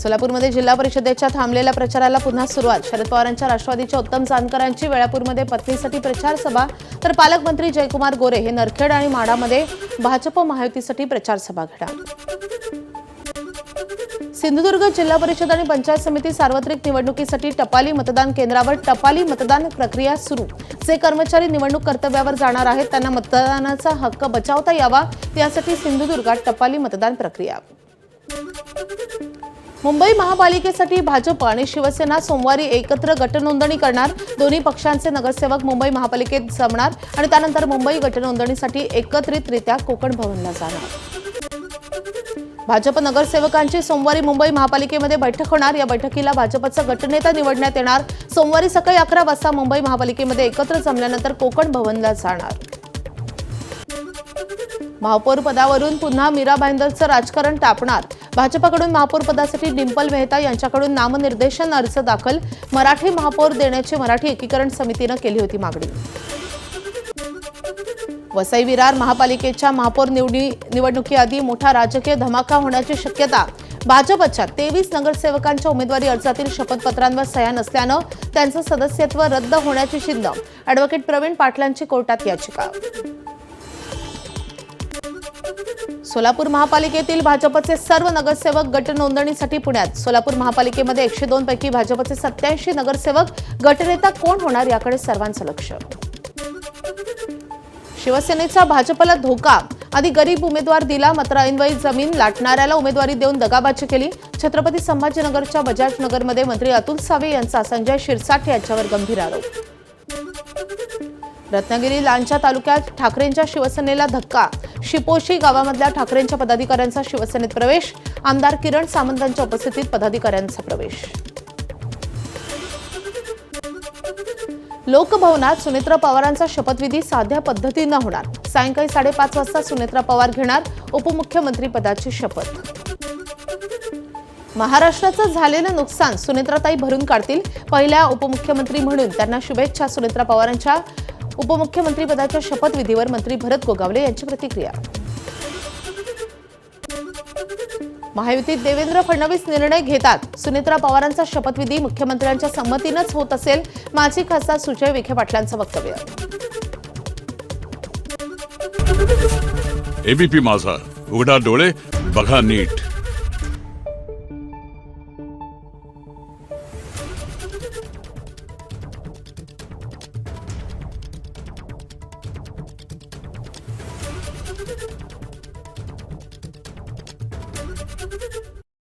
सोलापूरमध्ये जिल्हा परिषदेच्या थांबलेल्या प्रचाराला पुन्हा सुरुवात। शरद पवारांच्या राष्ट्रवादीच्या उत्तम जानकरांची वेळापूरमध्ये पत्नीसाठी प्रचार सभा, तर पालकमंत्री जयकुमार गोरे हे नरखेड आणि माढामध्ये भाजप महायुतीसाठी प्रचार सभा घेणार। सिंधुदुर्ग जिल्हा परिषद आणि पंचायत समिती सार्वत्रिक निवडणुकीसाठी टपाली मतदान केंद्रावर टपाली मतदान प्रक्रिया सुरू। जे कर्मचारी निवडणूक कर्तव्यावर जाणार आहेत त्यांना मतदानाचा हक्क बजावता यावा यासाठी सिंधुदुर्गात टपाली मतदान प्रक्रिया। मुंबई महापालिकेसाठी भाजप आणि शिवसेना सोमवारी एकत्र गटनोंदणी करणार। दोन्ही पक्षांचे नगरसेवक मुंबई महापालिकेत जमणार आणि त्यानंतर मुंबई गटनोंदणीसाठी एकत्रितरित्या कोकण भवनला जाणार। भाजप नगरसेवकांची सोमवारी मुंबई महापालिकेमध्ये बैठक होणार। या बैठकीला भाजपचा गटनेता निवडण्यात येणार। सोमवारी सकाळी 11 वाजता मुंबई महापालिकेमध्ये एकत्र जमल्यानंतर कोकण भवनला जाणार। महापौर पदावरून पुन्हा मीरा भाईंदरचं राजकारण तापणार। भाजपकडून महापौर पदासाठी डिंपल मेहता यांच्याकडून नामनिर्देशन अर्ज दाखल। मराठी महापौर देण्याची मराठी एकीकरण समितीने केली होती मागणी। वसई विरार महापालिकेच्या महापौर निवडणुकीआधी मोठा राजकीय धमाका होण्याची शक्यता। भाजपच्या 23 नगरसेवकांच्या उमेदवारी अर्जातील शपथपत्रांवर सह्या नसल्यानं त्यांचं सदस्यत्व रद्द होण्याची खिंत। ॲडव्होकेट प्रवीण पाटलांची कोर्टात याचिका। सोलापूर महापालिकेतील भाजपचे सर्व नगरसेवक गटनोंदणीसाठी पुण्यात। सोलापूर महापालिकेमध्ये 102 पैकी भाजपचे 87 नगरसेवक गटनेता कोण होणार याकडे सर्वांचं लक्ष। शिवसेनेचा भाजपला धोका। आधी गरीब उमेदवार दिला, मात्र ऐनवेळी जमीन लाटणाऱ्याला उमेदवारी देऊन दगाबाजी केली। छत्रपती संभाजीनगरच्या बजाज नगरमध्ये मंत्री अतुल सावे यांचा संजय शिरसाट यांच्यावर गंभीर आरोप। रत्नागिरी लांजा तालुक्यात ठाकरेंच्या शिवसेनेला धक्का। शिपोशी गावामधल्या ठाकरेंच्या पदाधिकाऱ्यांचा शिवसेनेत प्रवेश। आमदार किरण सामंतांच्या उपस्थितीत पदाधिकाऱ्यांचा प्रवेश। लोकभवनात सुनेत्रा पवारांचा शपथविधी साध्या पद्धतीने होणार। सायंकाळी 5:30 वाजता सुनेत्रा पवार घेणार उपमुख्यमंत्री पदाची शपथ। महाराष्ट्राचं झालेलं नुकसान सुनेत्राताई भरून काढतील। पहिल्या उपमुख्यमंत्री म्हणून त्यांना शुभेच्छा। सुनेत्रा पवारांच्या उपमुख्यमंत्री पदाच्या शपथविधीवर मंत्री भरत गोगावले यांची प्रतिक्रिया। महायुतीत देवेंद्र फडणवीस निर्णय घेतात। सुनेत्रा पवारांचा शपथविधी मुख्यमंत्र्यांच्या संमतीनेच होत असेल। माजी खासदार सुजय विखे पाटलांचं वक्तव्य। एबीपी माझा, उघडा डोळे बघा नीट।